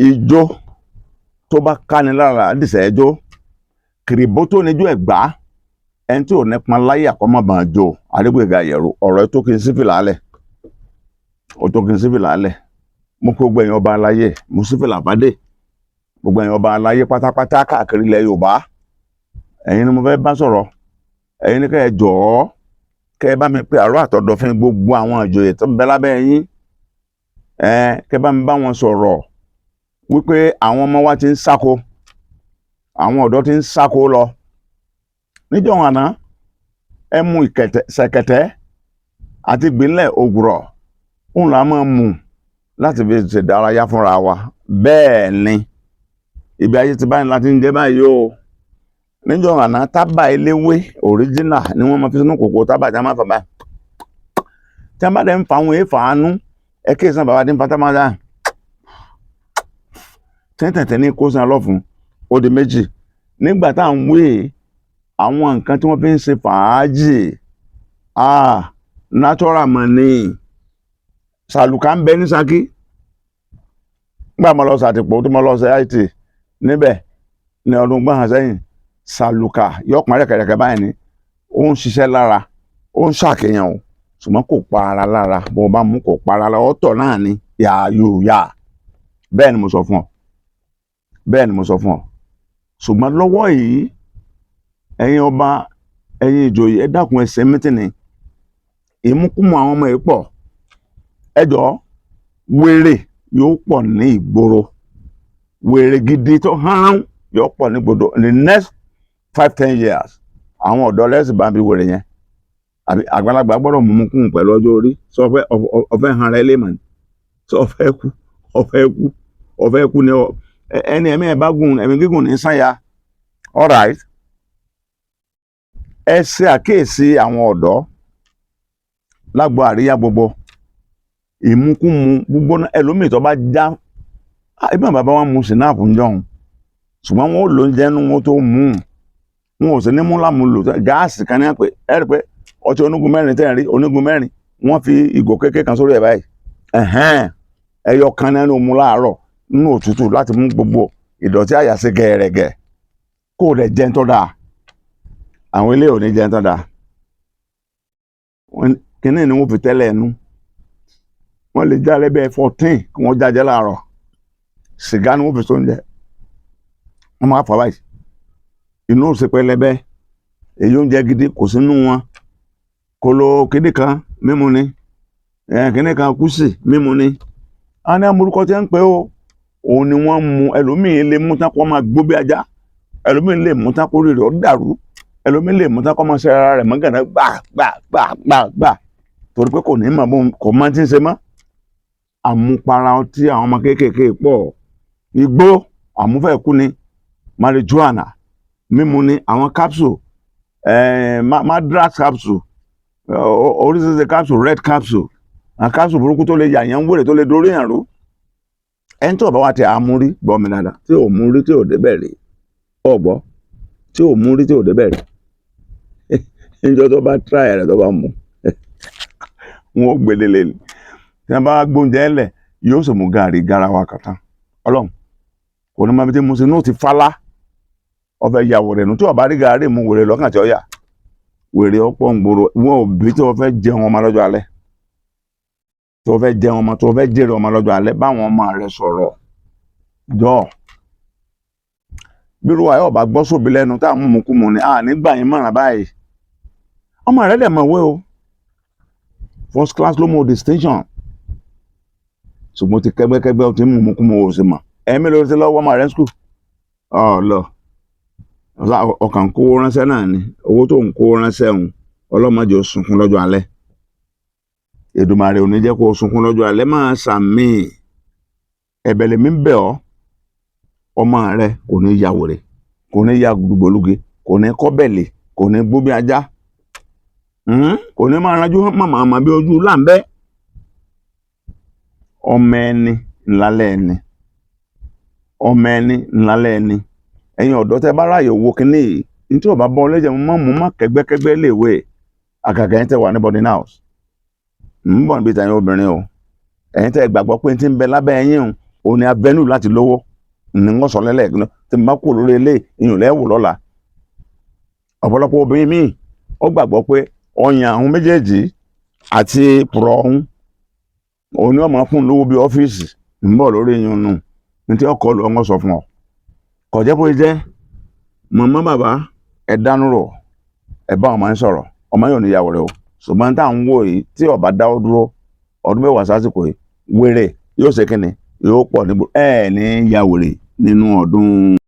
ijó tó bá káni lára dìsẹ̀ ẹjọ́ kìrìbó tó níjó ẹ̀gbá ẹni tí ò nípa láyé àkọ́mọ̀bàn jò Adégbóyèga Ìyẹ̀rú ọ̀rọ̀ ẹ tó kí n sí fìlà alẹ̀ ó tó kí n sí fìlà alẹ̀ mo kó gbogbo ẹ̀yin ọba aláyé mo sí fìlà àbádé gbogbo ẹ̀yin ọba aláyé pátápátá káàkiri ilẹ̀ Yorùbá ẹ̀yin ni mo fẹ́ bá sọ̀rọ̀ ẹ̀yin ni kẹ́ ẹ jọ̀ọ́ kẹ́ ẹ bá mi pe àrò àtọ̀dọ̀fín gbogbo àwọn ìjòyè tó ń bẹ lábẹ́ yín kẹ́ ẹ bá mi bá wọn sọ̀rọ̀ wípé àwọn ọmọ wa ti ń sáko àwọn ọ̀dọ́ ti ń sáko lọ níjọ́ àná ẹ mú ṣẹ̀kẹ̀tẹ̀ àti gbìnlẹ̀ ògùrọ̀ òun là máa mú láti fi ṣèdárayá fúnra wa bẹ́ẹ̀ ni ibi ayé ti báyìí láti ń jẹ́ báyìí o níjọ́ àná tábà eléwé òríjínà ni wọ́n máa fi sínú kòkó tábà tí a máa fà báyìí tí a bá dẹ̀ ń fa àwọn èèfà àánú ẹ kí èsàn bàbá tí ń fa tábà tẹ́tẹ̀tẹ̀ ní kó san lọ́fun ó di méjì nígbà tá à ń wé àwọn nǹkan tí wọ́n fi ń ṣe fàájì natural money sàlùkà ń bẹ ní Ṣakí nígbà mo lọ sàtìpó tó mo lọ sí IT níbẹ̀ ní ọdún gbọ́n sẹ́yìn sàlùkà yọkùnrin rẹ̀kẹ̀rẹ̀kẹ̀ báyìí ni ó ń ṣiṣẹ́ lára ó ń ṣàkíyàn o ṣùgbọ́n kò pa ara lára bó o bá mú kò pa ara lára ọ̀tọ̀ náà ni yàáyòyà bẹ́ẹ̀ ni mo sọ fún ọ bẹ́ẹ̀ ni mo sọ fún ọ ṣùgbọ́n lọ́wọ́ yìí ẹ̀yin ọba ẹ̀yin ìjòyè ẹ dákun ẹ ṣe mítìnì ìmúkúmu àwọn ọmọ yìí pọ̀ ẹ jọ̀ọ́ wèrè yóò pọ̀ ní ìgboro wèrè gidi tó hán yóò pọ̀ ní gbòdo in the next 5-10 years àwọn ọ̀dọ́ lẹ́sìn bá ń bí wèrè yẹn àbí àgbàlagbà gbọ́dọ̀ mú kún pẹ̀lú ọjọ́ orí sọ ọ̀fẹ́ hàn rẹ lé mọ̀ sọ ọ̀fẹ́ kú ní ẹni ẹ̀mí ẹ̀ bá gùn ẹ̀mí gígùn ní sáyà all right ẹ ṣe àkíyèsí àwọn ọ̀dọ́ lágbo àríyá gbogbo ìmúkúmu gbogbo ẹlòmíì tó bá já ibà bàbá wọn mu sinapu njọhun ṣùgbọ́n wọn ò lò ń jẹnu wọn tó mú wọn ò sì ní mú lámúlò gáàsì kan ní àpè ẹ rí pé ọtí onígun mẹ́rin tẹ́ ẹ̀ rí onígun mẹ́rin wọ́n fi ìgò kékeré kan sórí ẹ̀ báyìí ẹyọ kan náà ló mú láàárọ̀ nínú òtútù láti mú gbogbo ìdọ̀tí àyà sí gẹ̀ẹ́rẹ̀gẹ̀ kó o lè jẹun tó dáa àwọn ilé ò ní jẹun tó dáa kínní ni wọ́n fi tẹ́lẹ̀ ẹnu wọ́n lè já lẹ́bẹ̀ẹ́ 14 kí wọ́n jájẹ́ láàárọ̀ sìgá ni wọ́n fi sóúnjẹ wọ́n máa fà báyìí inú ò sí pẹlẹbẹ èyí oúnjẹ gidi kò sínú wọn kolo kíní kan mímu ni kíní kan kùsì mímu ni a ní amúrúkọ tí ń pè ó òun ni wọ́n mu ẹlòmíín lè mú tán kó máa gbó bí ajá ẹlòmíín lè mú tán kó rí rẹ̀ ó dàrú ẹlòmíín lè mú tán kó máa ṣe ara rẹ̀ mọ́gàdá gbà torí pé kò ní mọ̀ bó kò máa ti ń ṣe mọ́ àmupara ọtí àwọn ọmọ kéékèèké pọ̀ igbó àmúfẹ́kú ni marijuana mímu ni àwọn capsule madras capsule oríṣiríṣi capsule red capsule àwọn capsule burúkú tó lè yà yẹn ń wèrè tó lè dorí yàn rú ẹni tó bá wà tí a mú rí gbọ́ mi dáadáa tí ò mú rí tí ò débẹ̀ rí ọ̀gbọ́ tí ò mú rí tí ò débẹ̀ rí níjọ́ tó bá try rẹ̀ tó bá mú wọn ó gbélé lé ní tí wọn bá gbóúnjẹ ẹlẹ̀ yóò sì mú gàrí garawa kàtá Ọlọ́run kò ní máa fi tí mo sì ní ó ti fálá ọfẹ ìyàwó rẹ nù tí ọba rí gàrí mú wèrè lọ́kàn tí ó yà wèrè ọ̀pọ̀ ń gbòòrò wọn ò bí tí wọn fẹ́ jẹun ọmọ lọ́jọ́ alẹ́ tí wọn fẹ́ jẹun ọmọ tí wọn fẹ́ jèrè ọmọ lọ́jọ́ alẹ́ báwọn ọmọ rẹ sọ̀rọ̀ jọ bírú ayé ọba gbọ́ sóbi lẹ́nu tá à mú kú mu ni nígbà yín mọ̀ràn báyìí ọmọ rẹ dẹ̀ mọ̀ wé o first class ló mú distinction ṣùgbọ́n ti kẹ́gbẹ́kẹ́gbẹ́ ó ti mú kú mu o sì mọ̀ ẹ̀mí ló ti lọ́wọ́ ọmọ rẹ school lọ ọkàn kó ránṣẹ́ náà ni owó tó ń kó ránṣẹ́ òun ọlọ́mọdé ó sunkún lọ́jọ́ alẹ́ Èdùmàrè ò ní jẹ́ kó sunkún lọ́jọ́ alẹ́ máa sàmì ẹ̀bẹ̀ lèmi ń bẹ̀ ọ́ ọmọ rẹ kò ní ya wèrè kò ní ya gbogbolúge kò ní kọ́bẹ̀lì kò ní gbó bí ajá kò ní máa ranjú màmá àmà bí ojú láǹbẹ́ ọmọ ẹni ńlálẹ́ ẹni ọmọ ẹni ńlálẹ́ ẹni ẹ̀yin ọ̀dọ́ tẹ́ bá ráàyè owó kínní yìí ní tí ò bá bọ́ ọ lẹ́jẹ̀ mọ́ mú má kẹ́gbẹ́kẹ́gbẹ́ léèwé àgàgà ẹ̀yin tẹ́ wà ní boarding house ń bọ̀ níbi ìtàn obìnrin o ẹ̀yin tẹ́ gbàgbọ́ pé ti ń bẹ lábẹ́ ẹ̀yin o òun ni abẹ́nú láti lówó ní wọ́n sọ lẹ́lẹ́ẹ̀kan tí mo bá kú lórí ilé ìyún lẹ́wò lọ́la. Ọ̀pọ̀lọpọ̀ obìnrin míì ó gbàgbọ́ pé ọyàn àwọn méjèèjì àti pùrọ̀ ọ̀hún òun ni wọ́n máa fún lówó bí ọ́fíìsì ń bọ̀ lórí ìyún nù ní tí ọkọ̀ lù ọmọ sọ fún ọ. Kò jẹ́ bó jẹ́ màmá bàbá ẹ dánú rò ẹ bá ọmọ yín sọ̀rọ̀ ọmọ yóò ní ìyàwó rẹ o, ṣùgbọ́n tá à ń wò yìí tí ọba dáwọ́ dúró ọdún mẹ́wàá sásìkò yìí wéré yóò ṣe kínni yóò pọ̀ níbo ẹ ní ìyàwó rẹ nínú ọdún.